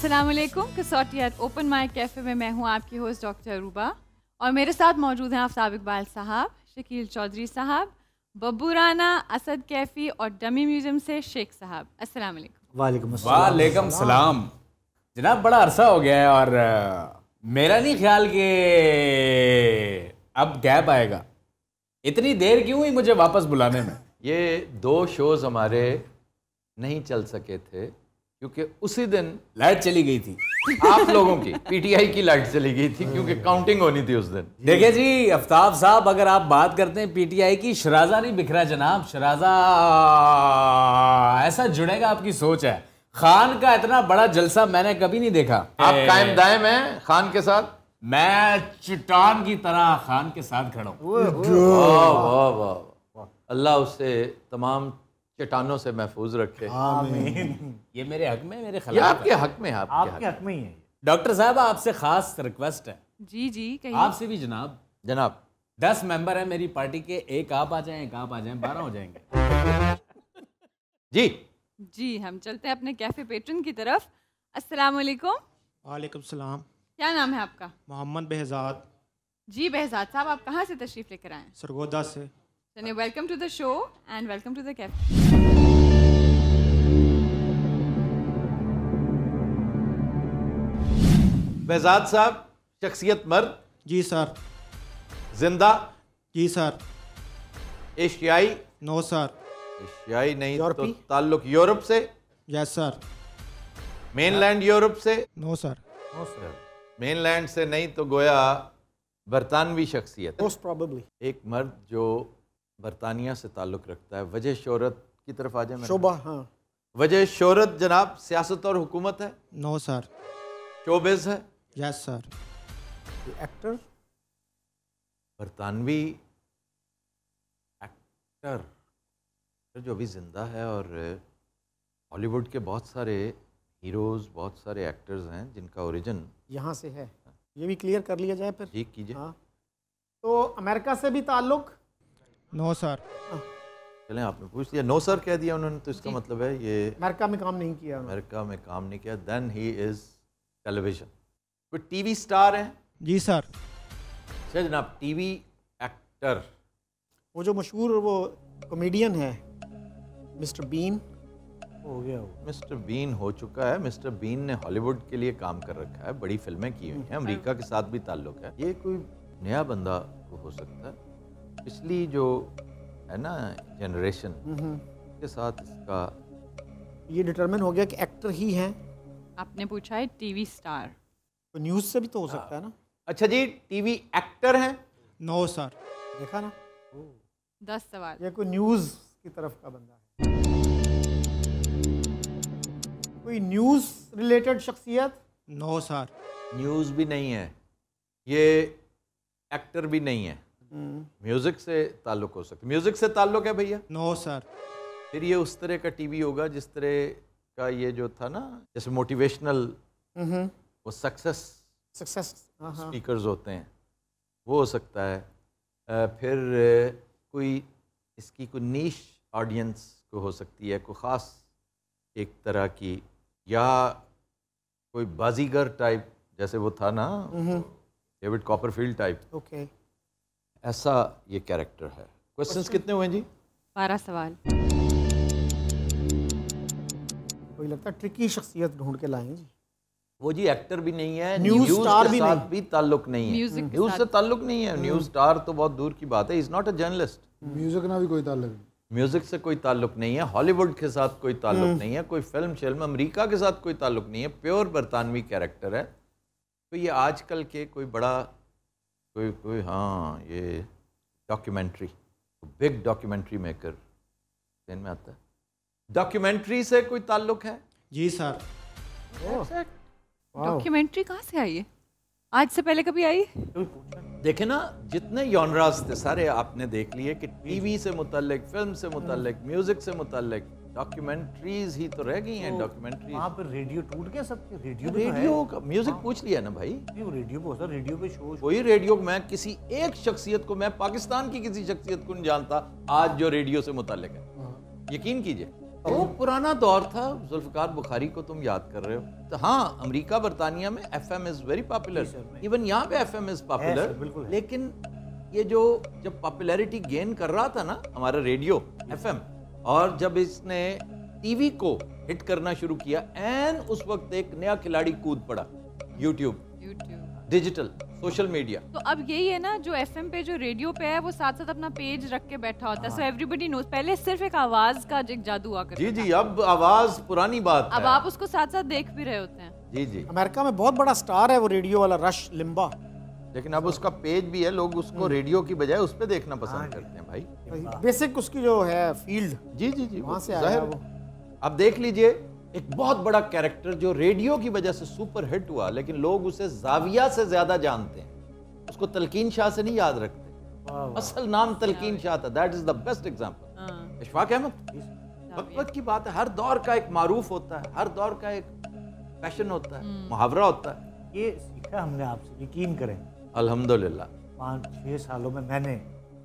अस्सलाम वालेकुम। कसौटियात open mic cafe में मैं हूँ आपकी होस्ट डॉक्टर अरूबा और मेरे साथ मौजूद हैं आफ्ताब इकबाल साहब, शकील चौधरी साहब, बब्बू राना, असद कैफ़ी और डमी म्यूज़ियम से शेख साहब। अस्सलाम वालेकुम। वालेकुम सलाम। जनाब बड़ा अरसा हो गया है और मेरा नहीं ख्याल कि अब गैप आएगा। इतनी देर क्यों हुई मुझे वापस बुलाने में? ये 2 शोज हमारे नहीं चल सके थे क्योंकि उसी दिन लाइट चली गई थी। आप लोगों की पीटीआई की लाइट चली गई थी क्योंकि काउंटिंग होनी थी उस दिन। देखिए जी आफ्ताब साहब, अगर आप बात करते हैं पीटीआई की, शराजा नहीं बिखरा जनाब, शराजा ऐसा जुड़ेगा आपकी सोच है। खान का इतना बड़ा जलसा मैंने कभी नहीं देखा। आप कायम दायम हैं खान के साथ? मैं चट्टान की तरह खान के साथ खड़ा हूँ। वाह वाह वाह, अल्लाह उसे तमाम चट्टानों से महफूज रखे। आमीन। ये मेरे हक में, मेरे ये खिलाफ आपके हक में है, आपके हक में ही है। डॉक्टर साहब आपसे खास रिक्वेस्ट है। जी जी कहिए। आपसे भी जनाब। जनाब 10 मेंबर हैं मेरी पार्टी के, एक आप आ जाएं, एक आप आ जाएं, 12 हो जाएंगे। जी जी हम चलते हैं अपने कैफ़े पेट्रन की तरफ। अस्सलाम वालेकुम। वालेकुम सलाम। क्या नाम है आपका? मोहम्मद बेहजाद, जी बेहजाद साहब, आप कहाँ से तशरीफ़ लेकर आए? सरगोदा से। चलिए, welcome to the show and welcome to the cafe. Behzad साहब, शख्सियत मर्द? जी सर। जिंदा? जी सर। एशियाई? No sir. एशियाई नहीं तो यूरोपी? ताल्लुक यूरोप से? Yes sir. मेनलैंड यूरोप से? No sir. मेनलैंड से नहीं तो गोया बरतानवी शख्सियत। Most probably. एक मर्द जो बरतानिया से ताल्लुक़ रखता है। वजह शोहरत की तरफ आ जाए। शोभा, हाँ। वजह शोहरत जनाब सियासत और हुकूमत है? No sir. शोबिज़ है? Yes sir. एक्टर? बरतानवी एक्टर जो अभी जिंदा है, और हॉलीवुड के बहुत सारे हीरोज़, बहुत सारे एक्टर्स हैं जिनका ओरिजिन यहाँ से है। ये भी क्लियर कर लिया जाए फिर। जी कीजिए। हाँ, तो अमेरिका से भी ताल्लुक? No sir. चलें, आपने पूछ लिया, नो सर कह दिया उन्होंने, तो इसका मतलब है ये अमेरिका में काम नहीं किया उन्होंने। अमेरिका में काम नहीं किया। Then he is television. कोई टीवी स्टार है? जी सर। अच्छा जनाब, टीवी एक्टर? वो जो मशहूर वो कॉमेडियन है मिस्टर बीन। हो गया वो। मिस्टर बीन हो चुका है। मिस्टर बीन ने हॉलीवुड के लिए काम कर रखा है, बड़ी फिल्में की हुई हैं, अमेरिका के साथ भी ताल्लुक है। ये कोई नया बंदा हो सकता है, पिछली जो है ना जनरेशन के साथ इसका ये डिटरमिन हो गया कि एक्टर ही हैं। आपने पूछा है टीवी स्टार, तो न्यूज़ से भी तो हो सकता है ना। अच्छा जी, टीवी एक्टर हैं? No sir. देखा ना, 10 सवाल। ये कोई न्यूज़ की तरफ का बंदा है। कोई न्यूज़ रिलेटेड शख्सियत? No sir. न्यूज़ भी नहीं है, ये एक्टर भी नहीं है। म्यूज़िक से ताल्लुक़ हो सकता है। म्यूज़िक से ताल्लुक़ है भैया? No sir. फिर ये उस तरह का टीवी होगा जिस तरह का ये जो था ना, जैसे मोटिवेशनल, वो सक्सेस स्पीकर्स होते हैं, वो हो सकता है। फिर कोई इसकी कोई नीश ऑडियंस को हो सकती है, कोई ख़ास एक तरह की, या कोई बाजीगर टाइप, जैसे वो था ना डेविड कॉपरफील्ड टाइप। ओके, ऐसा ये कैरेक्टर है। क्वेश्चंस कितने हुए जी? 12 सवाल। कोई लगता है ट्रिकी शख्सियत ढूंढ के लाएंगे जी। वो जी एक्टर भी नहीं है, न्यूज़ स्टार के भी साथ नहीं। भी ताल्लुक नहीं है। म्यूजिक के न्यूज़ से साथ। ताल्लुक नहीं है। न्यूज़ स्टार तो बहुत दूर की बात है। Is not a journalist. Music ना भी कोई ताल्लुक नहीं। म्यूजिक से कोई ताल्लुक नहीं है, हॉलीवुड के साथ कोई ताल्लुक नहीं है, कोई फिल्म अमेरिका के साथ कोई ताल्लुक नहीं है, प्योर बरतानवी कैरेक्टर है। तो ये आजकल के कोई बड़ा कोई हाँ, ये डॉक्यूमेंट्री, बिग डॉक्यूमेंट्री मेकर ध्यान में आता है। डॉक्यूमेंट्री से कोई ताल्लुक है? जी सर। डॉक्यूमेंट्री कहाँ से आई है? आज से पहले कभी आई? देखे ना, जितने जॉनरास थे सारे आपने देख लिए कि टीवी से मुतल्लिक, फिल्म से मुतल्लिक, म्यूजिक से मुतल्लिक, डॉक्यूमेंट्रीज ही तो रह गई हैं। डॉक्यूमेंट्री वहाँ पर रेडियो टूट गया सबके। रेडियो रेडियो का म्यूजिक पूछ लिया ना भाई। रेडियो पे होता, रेडियो पे शो। वही रेडियो, मैं किसी एक शख्सियत को, मैं पाकिस्तान की किसी शख्सियत को नहीं जानता आज जो रेडियो से मुतल्लिक है। यकीन कीजिए। वो पुराना दौर था। जुल्फ़िकार बुखारी को तुम याद कर रहे हो तो हाँ, अमेरिका बरतानिया में FM is very popular, even यहाँ पे FM इज़ पॉपुलर। लेकिन ये जो जब पॉपुलैरिटी गेन कर रहा था ना हमारा रेडियो FM, और जब इसने टीवी को हिट करना शुरू किया, एंड उस वक्त एक नया खिलाड़ी कूद पड़ा, यूट्यूब, डिजिटल, सोशल मीडिया। तो अब यही है ना, जो FM पे, जो रेडियो पे है, वो साथ साथ अपना पेज रख के बैठा होता है, सो एवरीबॉडी नोज। पहले सिर्फ एक आवाज का एक जादू हुआ करता जी था। जी, अब आवाज पुरानी बात अब है। आप उसको साथ साथ देख भी रहे होते हैं। जी जी, अमेरिका में बहुत बड़ा स्टार है वो रेडियो वाला, रश लिम्बा। लेकिन अब उसका पेज भी है, लोग उसको रेडियो की बजाय उस पर देखना पसंद करते हैं भाई। बेसिक उसकी जो है फील्ड, जी जी जी, वहां से जाहिर आया है। वो। अब देख लीजिए, एक बहुत बड़ा कैरेक्टर जो रेडियो की वजह से सुपर हिट हुआ, लेकिन लोग उसे जाविया से ज्यादा जानते हैं, उसको तलकीन शाह से नहीं याद रखते। असल नाम तलकीन शाह था। That is the best example. Ishfaq Ahmed, वक्त की बात है, हर दौर का एक मारूफ होता है, हर दौर का एक फैशन होता है, मुहावरा होता है। ये सीखा हमने आपसे, यकीन करें। अल्हम्दुलिल्लाह 5-6 सालों में मैंने,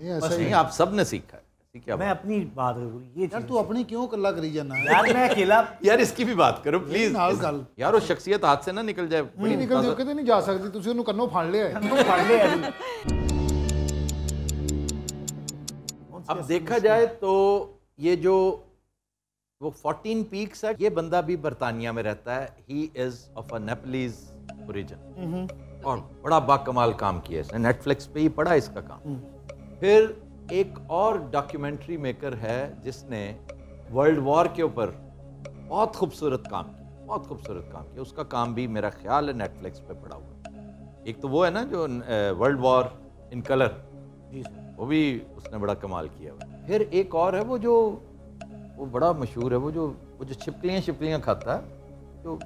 ये ऐसा बस ही नहीं, आप सब ने सीखा है। क्या मैं अपनी बात करूँ, ये यार चीज़- तू अपनी क्यों कल्ला करी जाना यार मैं अकेला यार, इसकी भी बात करो प्लीज नाल गल यार, वो शख्सियत हाथ से ना निकल जाए। बड़ी नहीं निकलती किते नहीं जा सकती, ਤੁਸੀਂ ਉਹਨੂੰ ਕੰਨੋਂ ਫੜ ਲਿਆ ਹੈ। पढ़ ले अभी। अब देखा जाए तो ये जो वो 14 पीक्स है, ये बंदा भी बरतानिया में रहता है। He is of a Nepalese origin और बड़ा बाकमाल काम किया इसने। नेटफ्लिक्स पे ही पड़ा इसका काम। फिर एक और डॉक्यूमेंट्री मेकर है जिसने वर्ल्ड वॉर के ऊपर बहुत खूबसूरत काम किया, बहुत खूबसूरत काम किया। उसका काम भी मेरा ख्याल है नेटफ्लिक्स पे पड़ा हुआ। एक तो वो है ना जो वर्ल्ड वॉर इन कलर, वो भी उसने बड़ा कमाल किया हुआ। फिर एक और है वो बड़ा मशहूर है, वो जो छिपकलियाँ खाता है, जो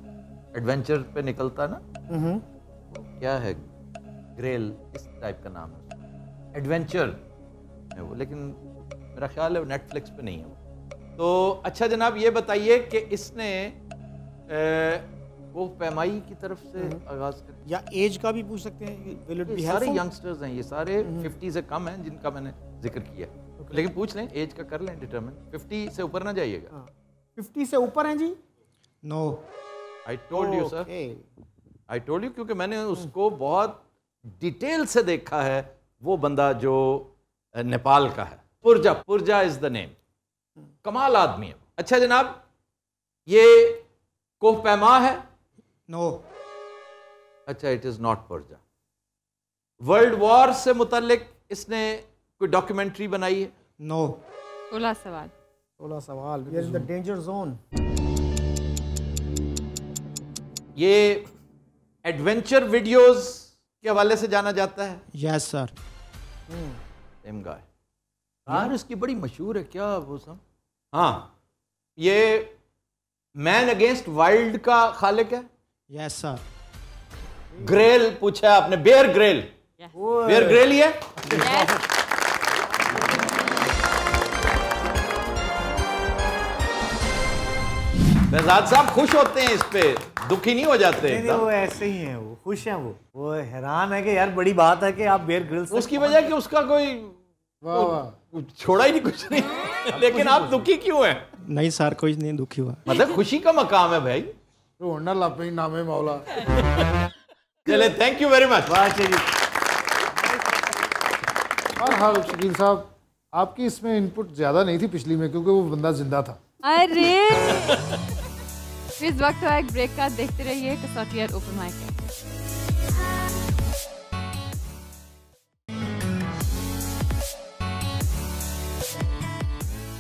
एडवेंचर पे निकलता है ना, वो क्या है, ग्रेल, इस टाइप का नाम है, एडवेंचर है वो, लेकिन मेरा ख्याल है वो नेटफ्लिक्स पे नहीं है वो। तो अच्छा जनाब, ये बताइए कि इसने वो पैमाई की तरफ से आगाज कर, या एज का भी पूछ सकते हैं, will it be सारे helpful? यंगस्टर्स हैं, ये सारे 50 से कम हैं जिनका मैंने जिक्र किया। लेकिन पूछ लें, एज का कर लें डिटरमिन, 50 से ऊपर ना जाइएगा। हाँ। 50 से ऊपर हैं जी? No, I told you sir, I told you, क्योंकि मैंने उसको बहुत डिटेल से देखा है। वो बंदा जो नेपाल का है, पुरजा इज द नेम, कमाल आदमी है। अच्छा जनाब, ये कोह पैमा है? नो, अच्छा, इट इज नॉट पुरजा। वर्ल्ड वॉर से मुतल्लिक इसने कोई डॉक्यूमेंट्री बनाई है? नो, 16 सवाल। 16 सवाल। We are in the danger zone. ये एडवेंचर वीडियोस के हवाले से जाना जाता है। Yes sir. सेम गाय यार, इसकी बड़ी मशहूर है, क्या वो सब। हाँ, ये मैन अगेंस्ट वाइल्ड का खालिक है। Yes sir. ग्रेल पूछा है आपने, बेयर ग्रेल, बेयर ग्रेल ही है। बेजाद साहब खुश होते हैं इस पे, दुखी नहीं हो जाते नहीं, एकदम। वो ऐसे ही हैं, वो खुश हैं, वो हैरान है कि यार बड़ी बात है कि आप बेयर ग्रिल्स उसकी वजह कि उसका कोई वाह वाह, छोड़ा ही नहीं कुछ नहीं। लेकिन आप दुखी क्यों हैं? नहीं सर, कोई नहीं दुखी हुआ। मतलब खुशी का मकाम है भाई। ढूंढना लग पई नामे मौला। चले, थैंक यू वेरी मच। और हाँ शकील साहब, आपकी इसमें इनपुट ज्यादा नहीं थी पिछली में, क्योंकि वो बंदा जिंदा था। अरे इस वक्त एक ब्रेक का, देखते रहिए कसौटी और ओपन माइक है।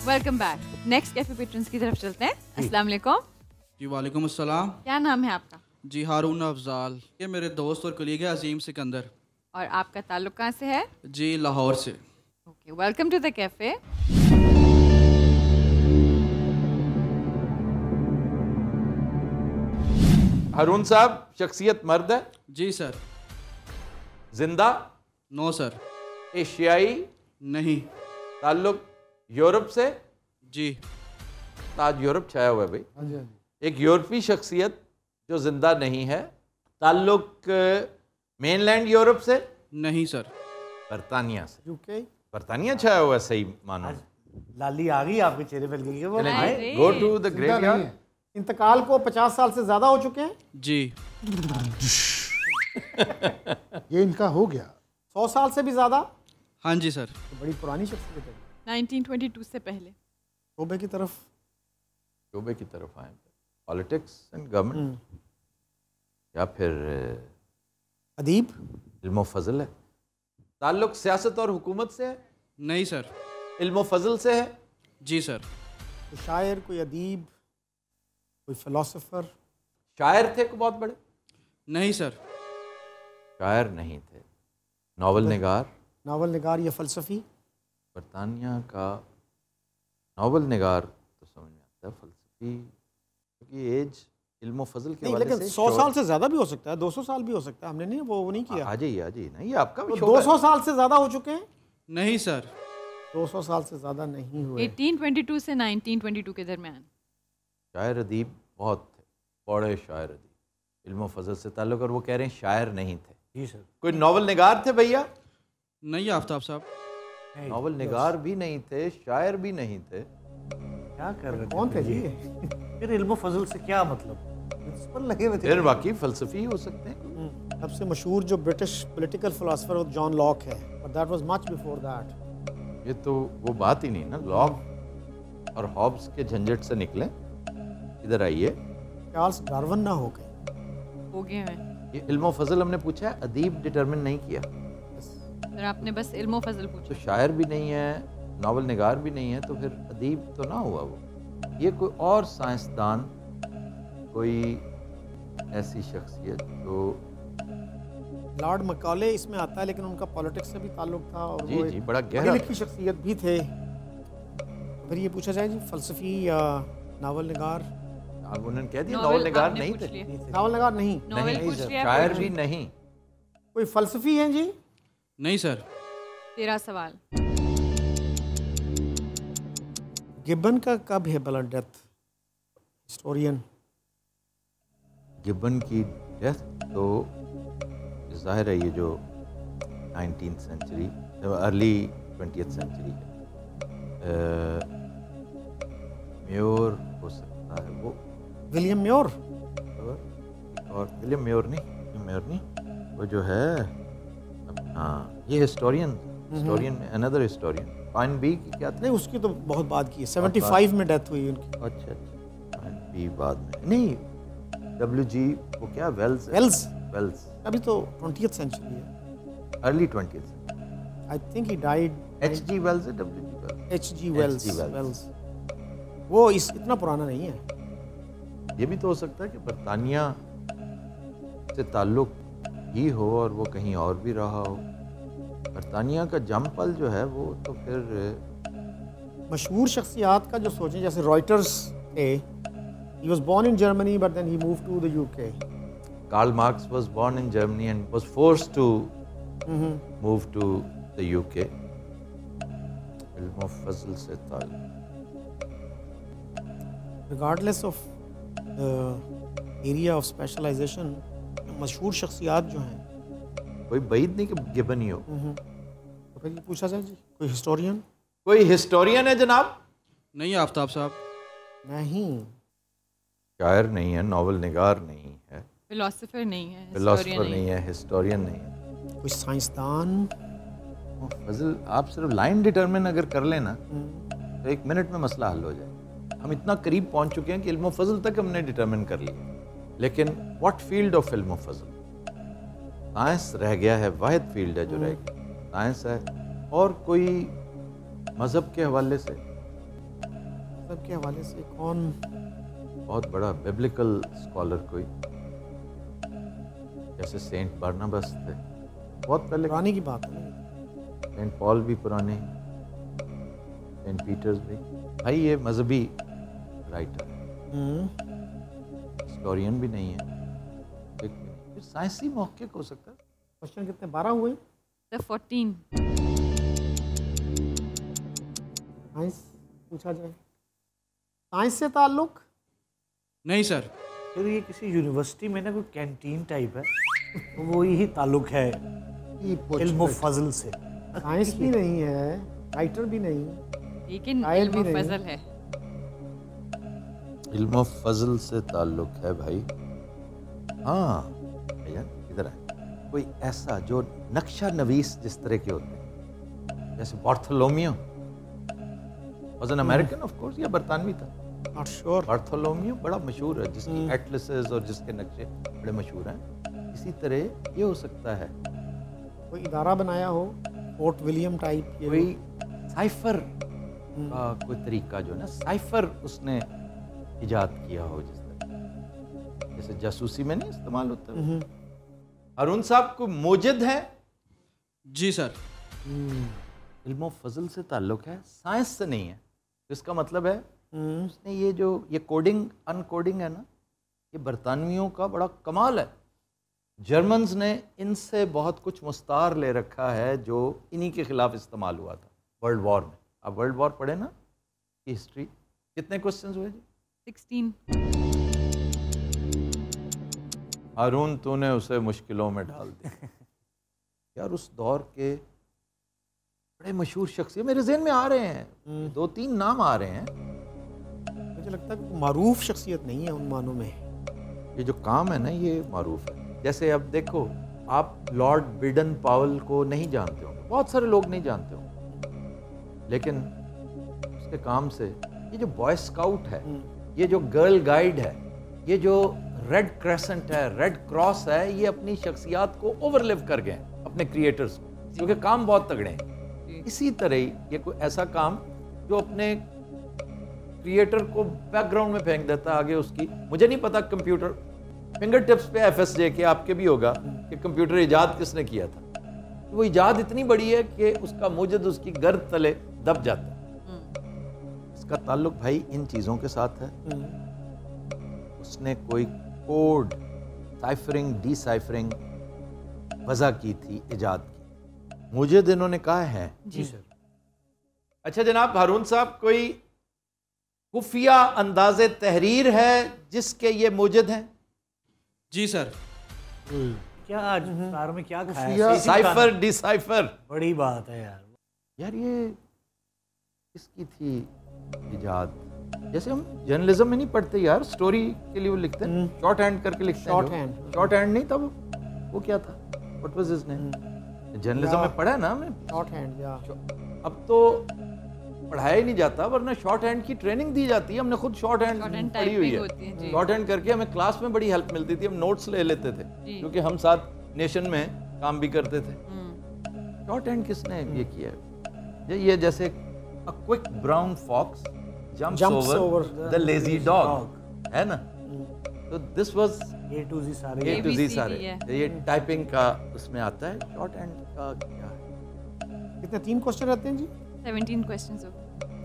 Welcome back. Next cafe patrons की तरफ चलते हैं। अस्सलाम वालेकुम। जी वालेकुम अस्सलाम। क्या नाम है आपका? जी हारून अफजाल, ये मेरे दोस्त और कलीग है अजीम सिकंदर। और आपका ताल्लुक कहाँ से है? जी लाहौर से। Okay, welcome to the cafe. Haroon साहब, शख्सियत मर्द है? जी सर। जिंदा? No sir. एशियाई? नहीं। ताल्लुक यूरोप से? जी। आज यूरोप छाया हुआ है भाई। हाँ जी हाँ जी। एक यूरोपी शख्सियत जो जिंदा नहीं है, ताल्लुक मेनलैंड यूरोप से? नहीं सर। बरतानिया से। यूके? बरतानिया छाया हुआ है, सही मानो। लाली आ गई आपके चेहरे पे लगी वो अरे। गो टू द जिंदा नहीं ग्रेवयार्ड। है। इंतकाल को 50 साल से ज्यादा हो चुके हैं। जी। ये इनका हो गया। 100 साल से भी ज्यादा। हाँ जी सर। तो बड़ी पुरानी शख्सियत है। 1922 से पहले। शोबे की तरफ शोबे की तरफ आए, पॉलिटिक्स एंड गवर्नमेंट या फिर अदीब। इल्म फजल है। ताल्लुक सियासत और हुकूमत से है? नहीं सर। इल्म फजल से है? जी सर। कोई शायर, कोई अदीब, कोई फिलोसोफर। शायर थे को बहुत बड़े? नहीं सर। शायर नहीं थे। नावल निगार? नावल निगार या फ़लसफ़ी? बरतानिया का नावल निगार तो समझ में आता है, फ़लसफ़ी क्योंकि एज इल्म फजल के नहीं, हवाले लेकिन से 100 साल से ज़्यादा भी हो सकता है, 200 साल भी हो सकता है। हमने नहीं वो नहीं किया। आ जाइए ना, ये आपका भी तो शौक है। 200 साल से ज़्यादा हो चुके हैं। नहीं सर। 200 साल से ज़्यादा नहीं हुए। 1822 से 1922 के दरमियान। शायर अदीब बहुत थे, बड़े शायर अदीब, इल्म फजल से ताल्लुक़, और वो कह रहे हैं शायर नहीं थे। जी सर। कोई नावल निगार थे भैया? नहीं आफ्ताब साहब। नावल निगार भी नहीं थे, शायर भी नहीं थे। क्या कर रहे कौन थे जी? फिर इल्म फजल से क्या मतलब? इस पर लगे हुए थे। फिर बाकी फ़लसफ़ी हो सकते हैं। सबसे मशहूर जो ब्रिटिश पॉलिटिकल फिलोसफर वो जॉन लॉक है, but that was much before that. ये तो वो बात ही नहीं ना, लॉक और हॉब्स के झंझट से निकले। इधर आइए। चार्ल्स डार्विन ना हो गए। हो गए हैं। ये इल्म फजल हमने पूछा है, अदीब डिटरमिन नहीं किया। फिर आपने बस इल्म फजल तो पूछा। शायर भी नहीं है, नावल निगार भी नहीं है, तो फिर अदीब तो ना हुआ वो। ये कोई और साइंसदान, कोई ऐसी शख्सियत जो लॉर्ड मकॉले इसमें आता है, लेकिन उनका पॉलिटिक्स से भी ताल्लुक था और जी वो जी एक बड़ा पढ़ी गहरा लिखी शख्सियत भी थे। फिर ये पूछा जाए जी, फ़लसफ़ी या नावल निगार? अब उन्होंने कह दिया नावल निगार आपने नहीं पूछ थे। लिया। नावल निगार नहीं। नॉवेल नहीं, पूछ लिया। शायर भी नहीं। कोई फ़लसफ़ी हैं जी? नहीं सर। 13 सवाल। गिब्बन का कब है भला डेथ? हिस्टोरियन। गिब्बन की डेथ तो जाहिर है ये जो 19th century, early 20th century है। म्योर हो सकता है वो, विलियम म्योर। और विलियम म्योर नहीं, वो जो है हाँ, ये हिस्टोरियन में अनदर हिस्टोरियन पॉइंट बी की क्या था? नहीं, उसकी तो बहुत बात की है। 75 में डेथ हुई उनकी। अच्छा पॉइंट बी बाद में नहीं, WG वो क्या वेल्स अभी तो 20th सेंचुरी है। Early 20th I think he died. HG Wells है, WG वेल्स। H.G. वेल्स। वो इतना पुराना नहीं है। ये भी तो हो सकता है कि बरतानिया से ताल्लुक ही हो और वो कहीं और भी रहा हो। बरतानिया का जमपल जो है वो तो फिर मशहूर शख्सियात का जो सोचें, जैसे रॉयटर्स थे, he was born in Germany but then he moved to the UK. Karl Marx was born in Germany and was forced to move to the UK. इल्म फजल से ताल्लुक। Regardless of the area of specialization, मशहूर शख्सियात जो हैं, कोई बईद नहीं कि गिबन ही हो। तो फिर ये पूछा जाए जी, कोई हिस्टोरियन? कोई हिस्टोरियन है जनाब? नहीं आफ्ताब साहब। नहीं। शायर नहीं है, नावल निगार नहीं है, फिलोसोफर नहीं है, फिलोसोफर historian नहीं है, हिस्टोरियन नहीं है। कोई साइंसदान? फजल आप सिर्फ लाइन डिटरमिन अगर कर लेना तो 1 मिनट में मसला हल हो जाए। हम इतना करीब पहुंच चुके हैं कि इल्म फजल तक हमने डिटरमिन कर लिया, लेकिन व्हाट फील्ड ऑफ इल्म फजल? साइंस रह गया है, वाहिद फील्ड है जो रह गया साइंस है। और कोई मज़हब के हवाले से, मज़हब के हवाले से कौन? बहुत बड़ा बिब्लिकल स्कॉलर कोई, जैसे सेंट बारनाबस थे, बहुत पहले। पुरानी की बात है। सेंट पॉल भी पुराने, सेंट पीटर्स भी। भाई ये मजहबी राइटर है, हिस्टोरियन भी नहीं है, फिर साइंसी मौक़िफ़ हो सकता है। क्वेश्चन कितने? 12 हुए। The 14। साइंस पूछा जाए, साइंस से ताल्लुक? नहीं सर। फिर ये किसी यूनिवर्सिटी में ना कोई कैंटीन टाइप है, तो वो यही ताल्लुक है इल्म फजल से। साइंस भी नहीं है, राइटर भी नहीं। लेकिन शायर भी इल्म नहीं। फजल है। इल्म फजल से ताल्लुक है भाई। हाँ भैया इधर आए। कोई ऐसा जो नक्शा नवीस जिस तरह के होते हैं, जैसे Bartolomeu was an American of course, या बरतानवी था? Not sure. बार्थोलोमियो बड़ा मशहूर है, जिसकी एटलसेस और जिसके नक्शे बड़े मशहूर हैं। इसी तरह ये हो सकता है कोई इदारा बनाया हो, फोर्ट विलियम टाइप। कोई साइफर का कोई तरीका जो है ना, साइफर उसने इजाद किया हो, जिस तरह जैसे जासूसी में नहीं इस्तेमाल होता है। अरुण साहब को मोजिद है? जी सर। इल्म फजल से ताल्लुक है, साइंस से नहीं है। तो इसका मतलब है उसने ये कोडिंग अनकोडिंग है ना, ये बरतानवियों का बड़ा कमाल है। जर्मन्स ने इनसे बहुत कुछ मुस्तार ले रखा है जो इन्हीं के खिलाफ इस्तेमाल हुआ था वर्ल्ड वॉर में। आप वर्ल्ड वॉर पढ़े ना की हिस्ट्री। कितने क्वेश्चंस हुए जी? 16। अरुण तूने उसे मुश्किलों में डाल दिया। यार उस दौर के बड़े मशहूर शख्सियत मेरे ज़हन में आ रहे हैं, 2-3 नाम आ रहे हैं। मुझे लगता है मारूफ शख्सियत नहीं है उन मानों में। ये जो काम है ना ये मारूफ है। जैसे अब देखो, आप लॉर्ड बिडन पावल को नहीं जानते हो, बहुत सारे लोग नहीं जानते हो, लेकिन उसके काम से ये जो बॉय स्काउट है, ये जो गर्ल गाइड है, ये जो रेड क्रेसेंट है, रेड क्रॉस है, ये अपनी शख्सियात को ओवरलिव कर गए अपने क्रिएटर्स को, क्योंकि काम बहुत तगड़े हैं। इसी तरह ही ये कोई ऐसा काम जो अपने क्रिएटर को बैकग्राउंड में फेंक देता है आगे उसकी। मुझे नहीं पता कंप्यूटर फिंगर टिप्स पे FSJ के आपके भी होगा कि कंप्यूटर इजाद किसने किया था। तो वो इजाद इतनी बड़ी है कि उसका मुजद उसकी गर्द तले दब जाता है। इसका ताल्लुक भाई इन चीज़ों के साथ है। उसने कोई कोड साइफरिंग डिसाइफरिंग वजह की थी, इजाद की। मुझे इन्होंने कहा है। जी सर। अच्छा जनाब हारून साहब, कोई खुफिया अंदाज़े तहरीर है जिसके ये मुजद हैं? जी सर। क्या आज सारों में क्या खाया? खुफिया- साइफर डिसाइफर। बड़ी बात है यार। यार ये किसकी थी इजाद? जैसे हम जर्नलिज्म में नहीं पढ़ते यार, स्टोरी के लिए वो लिखते हैं शॉर्ट हैंड करके लिखते हैं। Short hand. शॉर्ट हैंड नहीं था वो क्या था? What was his name? Journalism में पढ़ा है ना हमने। शॉर्ट हैंड या अब तो पढ़ाया ही नहीं जाता, वरना शॉर्ट हैंड की ट्रेनिंग दी जाती है। हमने खुद शॉर्ट हैंड Shorthand पढ़ी हुई typing होती है, है। जी। शॉर्ट हैंड करके हमें क्लास में बड़ी हेल्प मिलती थी, हम नोट्स ले लेते थे जी। क्योंकि हम साथ नेशन में काम भी करते थे। शॉर्ट हैंड किसने ये किया है? ये जैसे a quick brown fox jumps Jumps over over the lazy dog, है ना? तो this was A to Z सारे। A to Z ABCD सारे। है। ये टाइपिंग का उसमें आता है। शॉर्ट हैंड का क्या है कितने 3 क्वेश्चन रहते हैं जी? 17 क्वेश्चंस हो।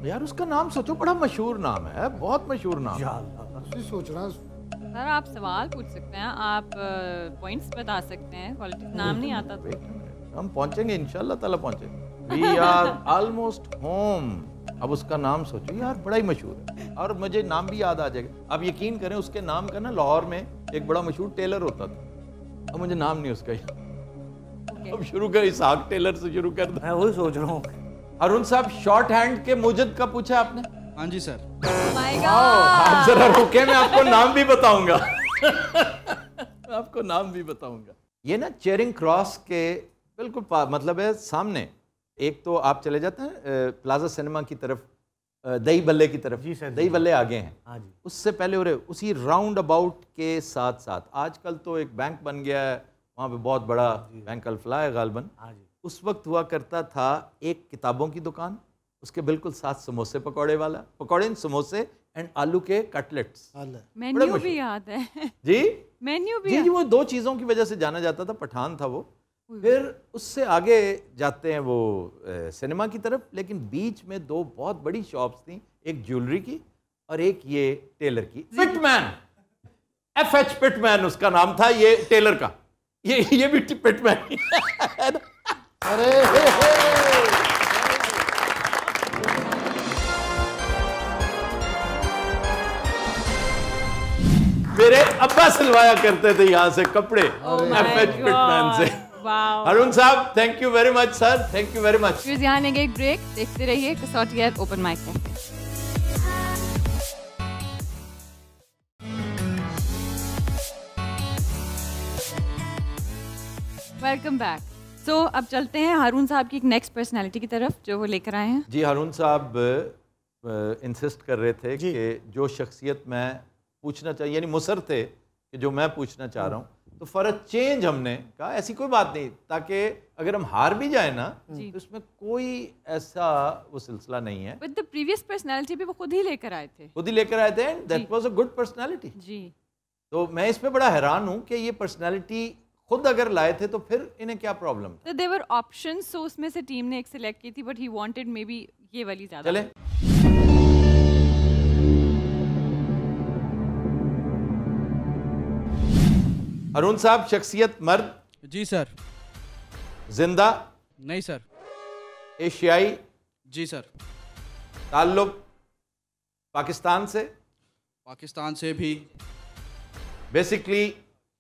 यार? उसका नाम सोचो, बड़ा मशहूर नाम है, बहुत मशहूर नाम है। उसी सोच रहा सर आप सवाल पूछ सकते हैं, आप पॉइंट्स बता सकते हैं, क्वालिटी नाम नहीं आता तो। हम पहुंचेंगे इंशाल्लाह ताला पहुंचेंगे। We are almost home. अब उसका नाम सोचो यार, बड़ा ही मशहूर है और मुझे नाम भी याद आ जाएगा। आप यकीन करें उसके नाम का ना लाहौर में एक बड़ा मशहूर टेलर होता था, अब मुझे नाम नहीं उसका याद। अब शुरू कर, इसहाक टेलर से शुरू कर दो। मैं वही सोच रहा हूँ। अरुण साहब, शॉर्ट हैंड के मुजद का पूछा आपने? हाँ जी सर। माय आप जरा रुके, मैं आपको नाम भी बताऊंगा। आपको नाम भी बताऊंगा। ये ना चेरिंग क्रॉस के बिल्कुल मतलब है सामने। एक तो आप चले जाते हैं प्लाजा सिनेमा की तरफ, दही बल्ले की तरफ। जी सर, जी। दही बल्ले आगे हैं। हाँ जी। उससे पहले और उसी राउंड अबाउट के साथ साथ आजकल तो एक बैंक बन गया है वहाँ पे, बहुत बड़ा बैंक अल्फला है गालबन। हाँ जी। उस वक्त हुआ करता था एक किताबों की दुकान, उसके बिल्कुल साथ समोसे पकौड़े वाला, पकौड़े समोसे एंड आलू के कटलेट्स। मेन्यू मशहूर। भी याद है। जी मेन्यू भी जी याद- जी, वो 2 चीज़ों की वजह से जाना जाता था। पठान था वो, फिर उससे आगे जाते हैं वो सिनेमा की तरफ, लेकिन बीच में 2 बहुत बड़ी शॉप्स थी, एक ज्वेलरी की और एक ये टेलर की। पिटमैन, FH पिटमैन उसका नाम था, ये टेलर का, ये भी पिटमैन। अरे मेरे अब्बा सिलवाया करते थे यहाँ से कपड़े, FH पिटमैन से। वाओ। अरुण साहब, thank you very much sir, thank you very much. फिर यहाँ लेंगे एक ब्रेक, देखते रहिए Kasauti at open mic cafe. Welcome back. So अब चलते हैं हारून साहब की एक नेक्स्ट पर्सनालिटी की तरफ जो वो लेकर आए हैं। जी, हारून साहब इंसिस्ट कर रहे थे कि जो शख्सियत मैं पूछना चाहिए, यानी मुसर थे कि जो मैं पूछना चाह रहा हूँ, तो फॉर अ चेंज हमने कहा ऐसी कोई बात नहीं, ताकि अगर हम हार भी जाए ना तो इसमें कोई ऐसा वो सिलसिला नहीं है। बट द प्रीवियस पर्सनालिटी भी वो खुद ही लेकर आए थे। खुद ही लेकर आए थे, that was a good personality. जी। तो मैं इस पे बड़ा हैरान हूँ कि ये पर्सनालिटी खुद अगर लाए थे तो फिर इन्हें क्या प्रॉब्लम था? तो देयर वर ऑप्शंस, सो उसमें से टीम ने एक सिलेक्ट की थी, but he wanted may be ये वाली ज्यादा। चले। अरुण साहब, शख्सियत मर्द? जी सर। जिंदा? नहीं सर। एशियाई? जी सर। ताल्लुक पाकिस्तान से? पाकिस्तान से भी। बेसिकली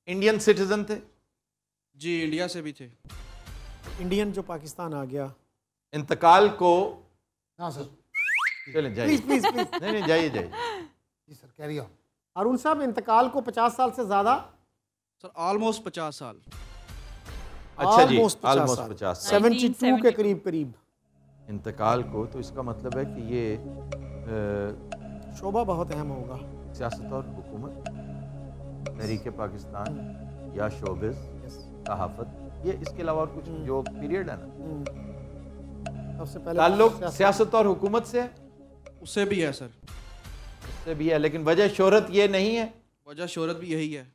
इंडियन सिटीजन थे? जी, इंडिया से भी थे। इंडियन जो पाकिस्तान आ गया। इंतकाल को? हाँ सर। चलें जाइए। Please please please. नहीं नहीं, जाइए जाइए। जी सर, कैरी ऑन। अरुण साहब, इंतकाल को 50 साल से ज्यादा? सर ऑलमोस्ट 50 साल। अच्छा जी, Almost 50 ऑलमोस्ट साल। 50 साल। 72 के करीब करीब। इंतकाल को, तो इसका मतलब है कि ये शोभा बहुत अहम होगा। सियासत और हुकूमत, तहरीक पाकिस्तान या शोबिस, सहाफत, ये इसके अलावा और कुछ जो पीरियड है ना, सबसे पहले ताल्लुक सियासत और हुकूमत से है? उससे भी है सर। उससे भी है, लेकिन वजह शोहरत ये नहीं है। वजह शोहरत भी यही है।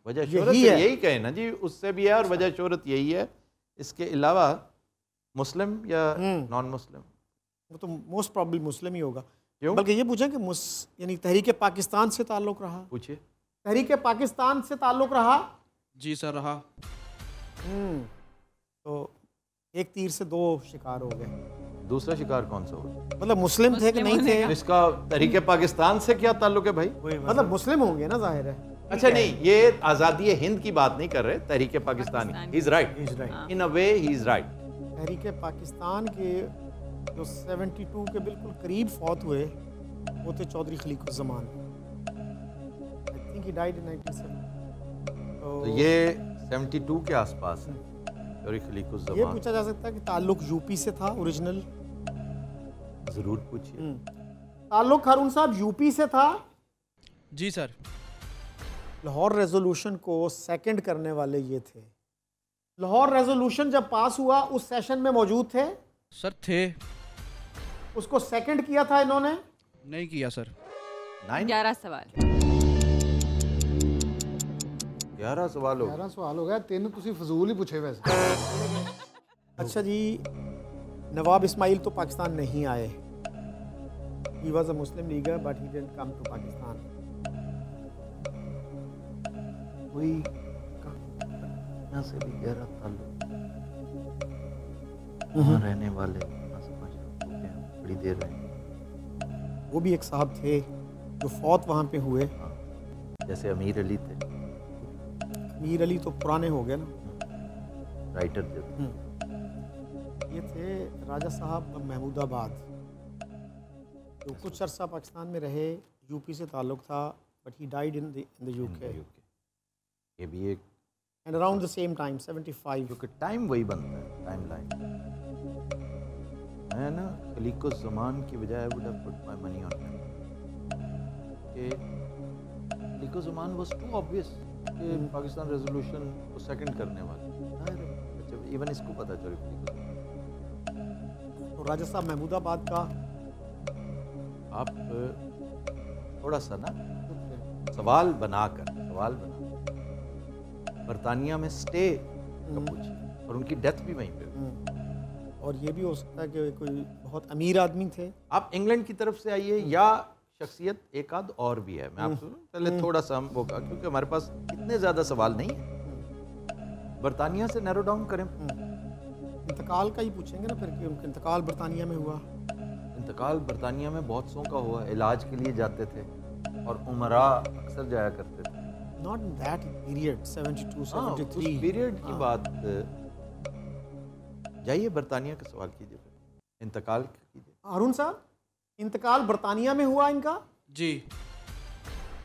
वजह शोहरत यही कहे ना जी, उससे भी है और वजह शोहरत यही है। इसके अलावा मुस्लिम या नॉन मुस्लिम? वो तो मोस्ट प्रॉब्ली मुस्लिम ही होगा। क्यों? बल्कि ये पूछें कि यानी तहरीक पाकिस्तान से ताल्लुक रहा? पूछिए। तहरीक पाकिस्तान से ताल्लुक रहा? जी सर, रहा। तो एक तीर से दो शिकार हो गए। दूसरा शिकार कौन सा होगा? मतलब मुस्लिम थे कि नहीं थे? इसका तहरीक पाकिस्तान से क्या ताल्लुक है भाई? मतलब मुस्लिम होंगे ना, जाहिर है। अच्छा नहीं, ये आज़ादी हिंद की बात नहीं कर रहे, तहरीक Pakistan. He is right, in a way he is right. तहरीक पाकिस्तान के जो 72 के बिल्कुल करीब फौत हुए वो थे Chaudhry Khaliquzzaman. I think he died in 97। तो ये 72 के आसपास है चौधरी खलीकुज़्ज़मान। ये पूछा जा सकता है कि ताल्लुक यूपी से था ओरिजिनल? जरूर पूछिए। ताल्लुक हारून साहब यूपी से था? जी सर। लाहौर रेजोल्यूशन को सेकंड करने वाले ये थे। लाहौर रेजोल्यूशन जब पास हुआ उस सेशन में मौजूद थे? सर थे। उसको सेकंड किया था इन्होंने? नहीं किया सर। 11 सवाल। 11 सवाल हो 11 सवाल हो गया। तीन तुसी फजूल ही पूछे वैसे। अच्छा जी, नवाब इस्माइल तो पाकिस्तान नहीं आए। He was a Muslim leader but he didn't come to Pakistan. कोई यहाँ से भी गहरा ताल्लुक, वहाँ रहने वाले ना समझ रहे बड़ी देर रहे। वो भी एक साहब थे जो फौत वहाँ पे हुए। जैसे अमीर अली थे। अमीर अली तो पुराने हो गए ना, राइटर जो थे। ये थे राजा साहब महमूदाबाद, जो कुछ अरसा पाकिस्तान में रहे। यूपी से ताल्लुक था but he died in the UK. ये भी एक and around the same time 75। क्योंकि टाइम वही बनता है, टाइम लाइन। मैं ना खलीकुज़्ज़मान की बजाय I would have put my money on कि खलीकुज़्ज़मान वाज टू ऑब्वियस कि पाकिस्तान रेजोल्यूशन को सेकंड करने वाले। अच्छा, इवन इसको पता चल खलीकुज़्ज़मान। तो राजा साहब महमूदाबाद का आप थोड़ा सा ना सवाल बनाकर बरतानिया में स्टे का पूछिए, और उनकी डेथ भी वहीं पे। और ये भी हो सकता है कि कोई बहुत अमीर आदमी थे। आप इंग्लैंड की तरफ से आइए या शख्सियत एक आध और भी है। मैं आपसे पहले थोड़ा सा हम होगा, क्योंकि हमारे पास इतने ज़्यादा सवाल नहीं है। बरतानिया से नैरो डाउन करें। इंतकाल का ही पूछेंगे ना फिर कि उनका इंतकाल बरतानिया में हुआ। इंतकाल बरतानिया में बहुत सौ का हुआ, इलाज के लिए जाते थे और उमरा अक्सर जाया करते थे। Not in that period, 72, 73. उस पीरियड की बात जाइए बरतानिया का सवाल कीजिए, इंतकाल कीजिए। अरुण साहब, इंतकाल बरतानिया में हुआ इनका? जी।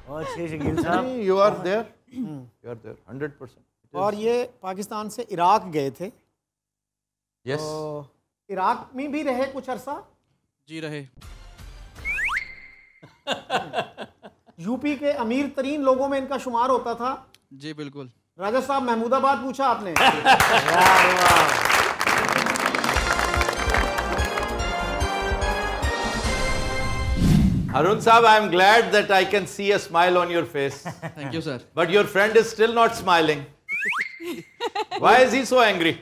अच्छे शकील साहब, you are there, you are there 100%। और ये पाकिस्तान से इराक गए थे? यस। इराक में भी रहे कुछ अरसा? जी रहे। यूपी के अमीर तरीन लोगों में इनका शुमार होता था? जी बिल्कुल। राजा साहब, महमूदाबाद पूछा आपने। Arun Saab, I am glad that I can see a smile on your face. Thank you sir. But your friend is still not smiling. Why is he so angry?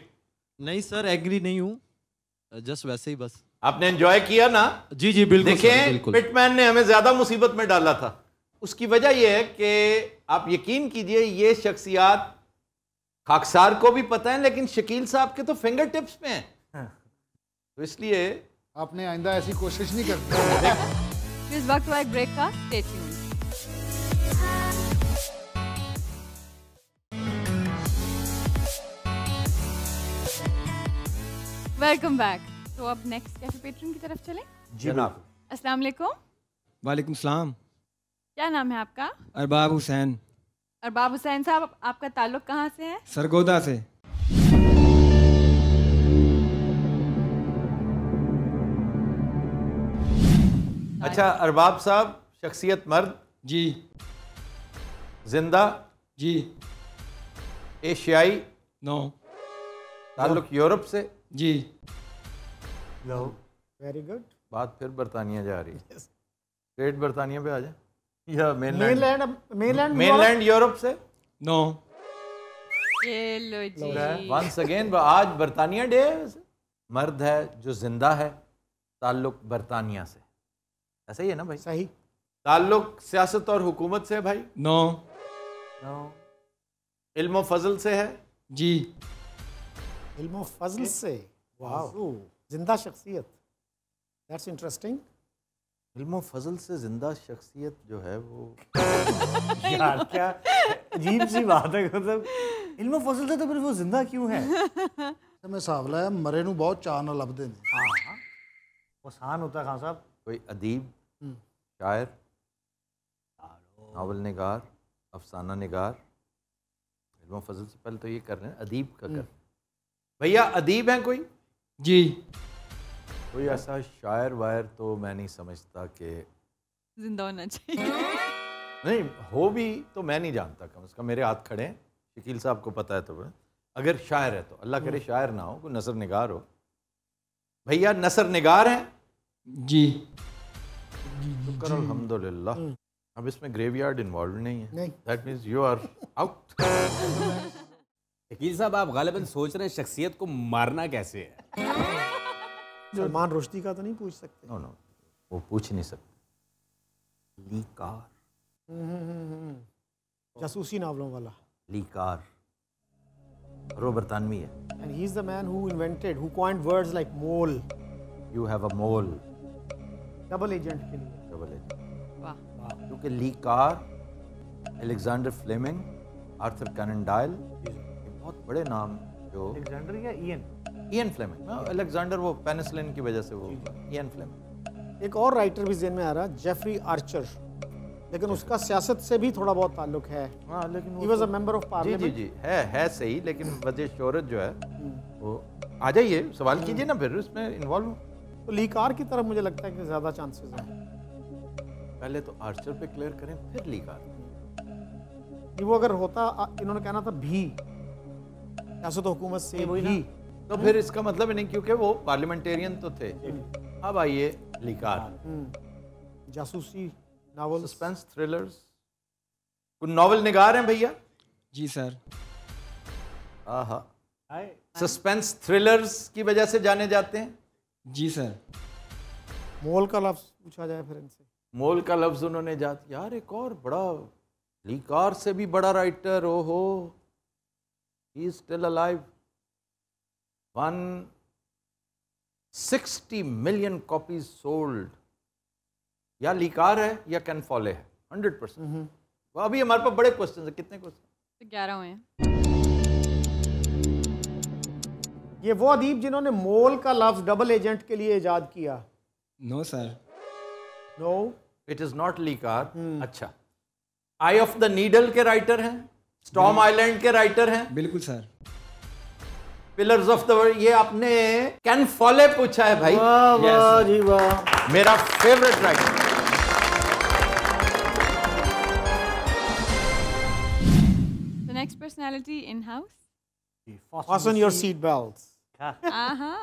नहीं सर, एग्री नहीं हूँ, just वैसे ही बस। आपने enjoy किया ना? जी जी बिल्कुल sir, देखें, बिल्कुल। पिटमैन ने हमें ज्यादा मुसीबत में डाला था। उसकी वजह यह है कि आप यकीन कीजिए ये शख्सियात खाकसार को भी पता है, लेकिन शकील साहब के तो फिंगर टिप्स में है। तो इसलिए आपने आइंदा ऐसी कोशिश नहीं करती। इस वक्त हुआ एक ब्रेक का, स्टे ट्यून्ड। Welcome back. तो अब नेक्स्ट कैफे पेट्रन की तरफ चलें। जनाब, अस्सलाम वालेकुम। वालेकुम सलाम। क्या नाम है आपका? अरबाब हुसैन। अरबाब हुसैन साहब, आपका ताल्लुक कहाँ से है? सरगोदा से। अच्छा अरबाब साहब, शख्सियत मर्द? जी। जिंदा? जी। एशियाई? नो। ताल्लुक यूरोप से? जी। Very good. बात फिर बरतानिया जा रही है। स्ट्रेट बरतानिया पे आ जाए या मेनलैंड मेनलैंड यूरोप से? नो। ये लो जी। वंस अगेन आज बरतानिया डे है। मर्द है जो जिंदा है, ताल्लुक बरतानिया से, ऐसा ही है ना भाई? सही। ताल्लुक सियासत और हुकूमत से है भाई? नो। इल्म फजल से है? जी। इल्म फजल से? वाह, जिंदा शख्सियत, दैट्स इंटरेस्टिंग। इल्म फजल से जिंदा शख्सियत जो है वो यार क्या अजीब सी बात है। मतलब इल्म फजल से तो फिर वो जिंदा क्यों है? मैं सावला है, मरे नू बहुत चाह ना लभदे ने। आसान होता खान साहब। कोई अदीब, शायर, नावल निगार, अफसाना निगार। इल्म फजल से पहले तो ये कर रहे हैं अदीब का कर। भैया अदीब हैं कोई? जी। कोई ऐसा शायर वायर तो मैं नहीं समझता कि जिंदा होना चाहिए। नहीं हो भी तो मैं नहीं जानता, कम से कम मेरे हाथ खड़े हैं, शकील साहब को पता है। तो अगर शायर है तो अल्लाह करे शायर ना हो, कोई नसर निगार हो। भैया नसर निगार हैं? जी। शुक्र अल्हम्दुलिल्लाह। अब इसमें ग्रेवयार्ड इन्वॉल्व नहीं है। नहीं। That means you are out. Shakeel साहब, आप गालिबन सोच रहे हैं शख्सियत को मारना कैसे है? सलमान रुश्दी का तो नहीं पूछ सकते? नो नो, वो पूछ नहीं सकते। लीकार, जासूसी नावलों वाला। लीकार रो बरतानवी है। And he is the man who invented, who coined words like mole, you have a mole, double agent के लिए। Double agent. वाह। क्योंकि le Carre, Alexander Fleming, Arthur Conan Doyle, बहुत बड़े नाम जो अलेक्जेंडर या ईएन? Ian Fleming. अलेक्जेंडर वो पेनिसिलिन की वजह से वो इयन फ्लेमिंग। एक और राइटर भी ज़हन में आ रहा, जेफरी आर्चर, लेकिन उसका सियासत से भी थोड़ा बहुत ताल्लुक है। हाँ लेकिन He was a member of ji parliament. जी जी है सही, लेकिन वजह शोहरत जो है वो आ जाइए, सवाल कीजिए ना फिर इसमें इन्वॉल्व। तो लीकार की तरफ मुझे लगता है कि ज़्यादा चांसेस हैं। पहले तो आर्चर पे क्लियर करें फिर लीकार। कि वो अगर होता, इन्होंने कहना था भी, सियासत हुकूमत से भी, तो फिर इसका मतलब ही नहीं, क्योंकि वो पार्लियामेंटेरियन तो थे। अब आइए लीकार। जासूसी नावल, सस्पेंस थ्रिलर्स, कुछ नावल निगार हैं भैया? जी सर। आहा, सस्पेंस थ्रिलर्स की वजह से जाने जाते हैं। जी सर। मोल का लफ्ज पूछा जाए फिर इनसे। मोल का लफ्ज उन्होंने यार एक और बड़ा लीकार से भी बड़ा राइटर, ओहो, he is still alive. 160 million copies sold. या लीकार है या कैन फॉले है 100%। वो अभी हमारे पास बड़े क्वेश्चन है। कितने क्वेश्चन? 11 हुए हैं। ये वो अदीब जिन्होंने मोल का लफ्ज डबल एजेंट के लिए इजाद किया? No sir. No, it is not le Carre. अच्छा, आई ऑफ द नीडल के राइटर हैं, स्टॉर्म आइलैंड के राइटर हैं, बिल्कुल sir. Pillars of the world, ये आपने कैन फॉले पूछा है भाई। वाह वाह जी वाह, मेरा favourite writer. The next personality in house. fasten your seat belts. Aha.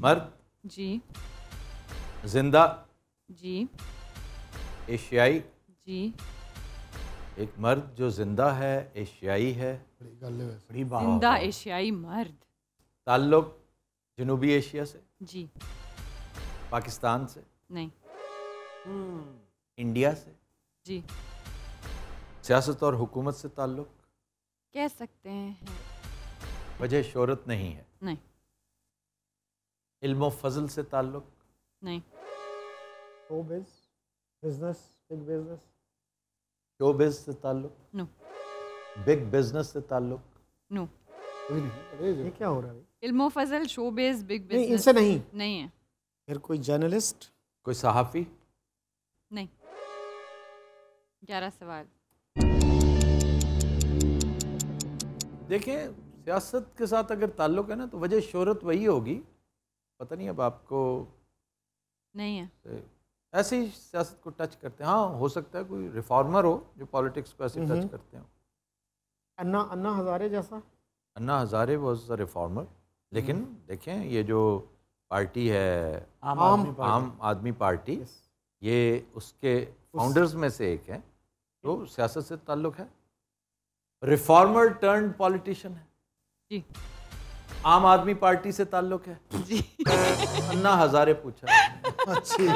मर्द, जी जिंदा, जी एशियाई। जी। एक मर्द जो जिंदा है, एशियाई है, बड़ी बात। जिंदा एशियाई मर्द। ताल्लुक जनूबी एशिया से, जी पाकिस्तान से, नहीं। इंडिया से, जी सियासत और हुकूमत से ताल्लुक, कह सकते हैं। वजह शोहरत नहीं है, नहीं इल्म व फजल से ताल्लुक, नहीं। Showbiz, business, big business. Showbiz से ताल्लुक, नो बिग बिजनेस से ताल्लुक, नो। ये क्या हो रहा है? इल्मो फजल, शोबिज, बिग नहीं, बिजनेस इनसे नहीं। नहीं है। फिर कोई जर्नलिस्ट? कोई सहाफ़ी, नहीं। 11 सवाल। देखें सियासत के साथ अगर ताल्लुक है ना तो वजह शोहरत वही होगी। पता नहीं अब आपको नहीं है। ऐसे ही सियासत को टच करते हैं। हाँ, हो सकता है कोई रिफॉर्मर हो जो पॉलिटिक्स को ऐसे टच करते हो। अन्ना हजारे जैसा? Anna Hazare was a reformer, लेकिन देखें ये जो पार्टी है आम आदमी पार्टी, ये उसके फाउंडर्स में से एक है, तो सियासत से ताल्लुक है। रिफॉर्मर टर्न्ड पॉलिटिशियन है जी। आम आदमी पार्टी से ताल्लुक है जी। अन्ना हजारे पूछा। अच्छी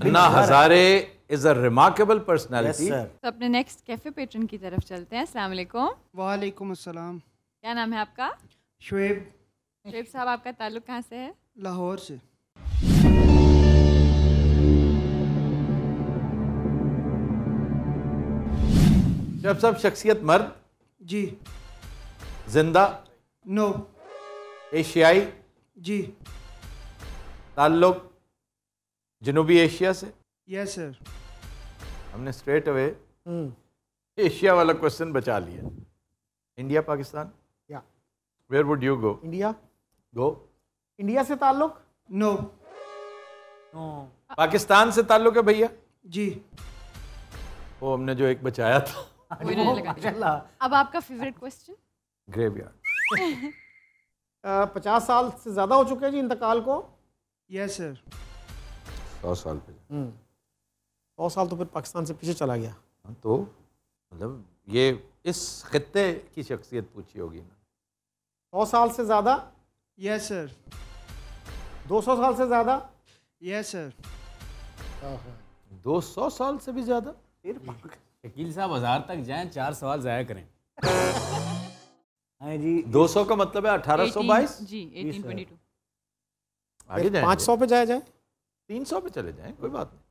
Anna Hazare is a remarkable personality. तो अपने नेक्स्ट कैफे पेट्रन की तरफ चलते हैं। अस्सलाम वालेकुम। वालेकुम अस्सलाम। क्या नाम है आपका? शुएब। शुएब साहब, आपका ताल्लुक कहाँ से है? लाहौर से। शुएब साहब शख्सियत मर्द? जी। जिंदा? नो। एशियाई? जी। ताल्लुक जनूबी एशिया से? Yes sir. हमने स्ट्रेट अवे एशिया वाला क्वेश्चन बचा लिया। इंडिया पाकिस्तान? या where would you go? India. Go. India से ताल्लुक? नो। पाकिस्तान से ताल्लुक है भैया? जी। वो हमने जो एक बचाया था। वो इन्होंने लगा दिया। अब आपका फेवरेट क्वेश्चन? ग्रेवयार्ड। 50 साल से ज्यादा हो चुके हैं जी इंतकाल को? Yes sir. 100 साल पे। 100 साल तो फिर पाकिस्तान से पीछे चला गया। तो मतलब ये इस खित्ते की शख्सियत पूछी होगी ना। 100 साल से ज्यादा? Yes sir. 200 साल से ज्यादा? Yes sir. 200 साल से भी ज्यादा? शकील साहब 1000 तक जाएं, 4 सवाल ज़ाया करें। हाँ जी। 200 का मतलब है 1822? जी 1822। आगे जाएं 500 पे जाया जाए? 300 पे चले जाएं, कोई बात नहीं।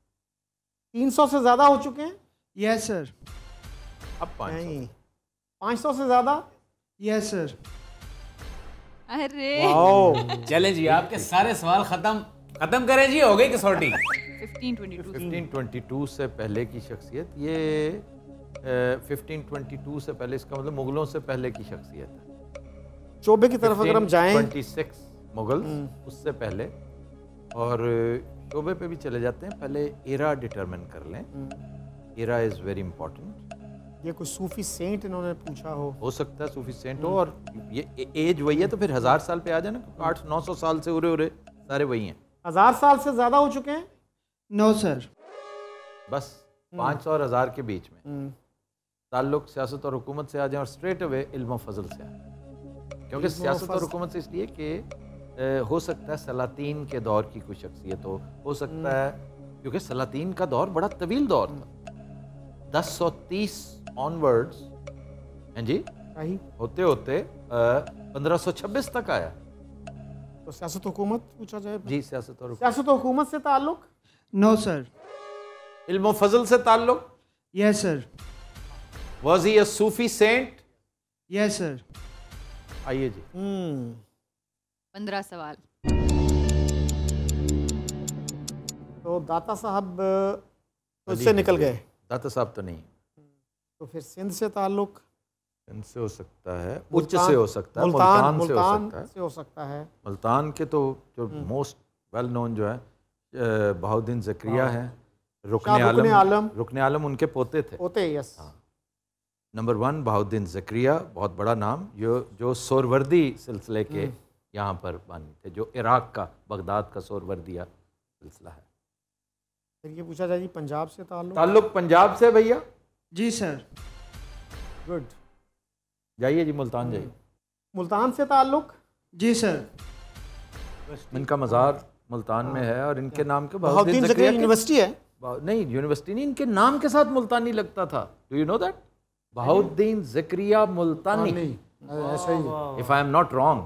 300 से ज्यादा हो चुके हैं? Yes sir. अब 500। नहीं। 500 से ज्यादा? Yes sir. अरे चलें जी, आपके सारे सवाल खत्म करें जी, हो गई कसौटी। 1522 से पहले की शख्सियत, ये 1522 से पहले, इसका मतलब मुगलों से पहले की शख्सियत है। चौबे की तरफ अगर हम जाएं, 26 मुगल उससे पहले, और शोबे पे भी चले जाते हैं। पहले एरा डिटरमिन कर लें। Era is very important. ये कोई सूफी सेंट इन्होंने पूछा हो सकता है सूफी सेंट हो, और ये एज वही है तो फिर 1000 साल पे आ जाए ना, 800-900 साल से उरे सारे वही हैं। 1000 साल से ज्यादा हो चुके हैं? No sir. बस 500 और 1000 के बीच में ताल्लुक सियासत और हुकूमत से आ जाए, और स्ट्रेट अवे इल्म फजल से आ जाए। क्योंकि सियासत और हुकूमत से इसलिए कि हो सकता है सलातीन के दौर की कोई शख्सियत हो सकता है, क्योंकि सलातीन का दौर बड़ा तवील दौर था, 1030 ऑनवर्ड्स हैं जी, होते होते 1526 तक आया। तो सियासत हुकूमत पूछा जाए। जी, सियासत और सियासत हुकूमत से ताल्लुक? No sir. इल्म फजल से ताल्लुक? Yes sir. Was he a Sufi saint? Yes sir. आइए जी। 15 सवाल। तो दाता साहब तो इससे निकल गए। दाता साहब तो नहीं। तो फिर सिंध से ताल्लुक? सिंध से हो सकता है, उच्च से हो सकता है, मुल्तान से हो सकता है। से हो सकता है। मुल्तान के तो जो मोस्ट वेल नोन जो है बहाउद्दीन ज़करिया है, रुकने आलम उनके पोते थे। पोते, यस। नंबर 1 बहाउद्दीन ज़करिया, बहुत बड़ा नाम, जो सोरवर्दी सिलसिले के यहाँ पर बानी थे, जो इराक का, बगदाद का सोरवर्दिया सिलसिला है। फिर ये पूछा जाए जी पंजाब से ताल्लुक? ताल्लुक पंजाब से भैया? जी सर। गुड। जाइए जी, मुल्तान जाइए। मुल्तान से ताल्लुक? जी सर। इनका मज़ार मुल्तान में है और इनके नाम के बहाउद्दीन ज़करिया यूनिवर्सिटी है? नहीं, यूनिवर्सिटी नहीं, इनके नाम के साथ मुल्तानी लगता था। Do you know that? Bahauddin Zakariya Multani, ऐसा ही। If I am not wrong,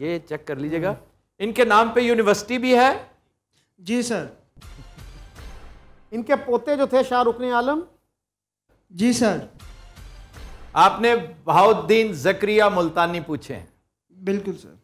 ये चेक कर लीजिएगा। इनके नाम पे यूनिवर्सिटी भी है। जी सर। इनके पोते जो थे शाहरुख आलम? जी सर। आपने बहाउद्दीन ज़करिया मुल्तानी पूछे हैं? बिल्कुल सर।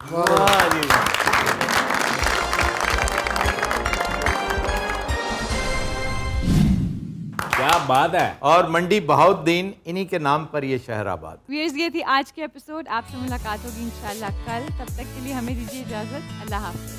क्या बात है। और मंडी बहाउद्दीन, इन्हीं के नाम पर ये शहर आबाद। व्यूअर्स, ये थी आज के एपिसोड। आपसे मुलाकात होगी इंशाल्लाह कल। तब तक के लिए हमें दीजिए इजाजत। अल्लाह हाफ़िज़।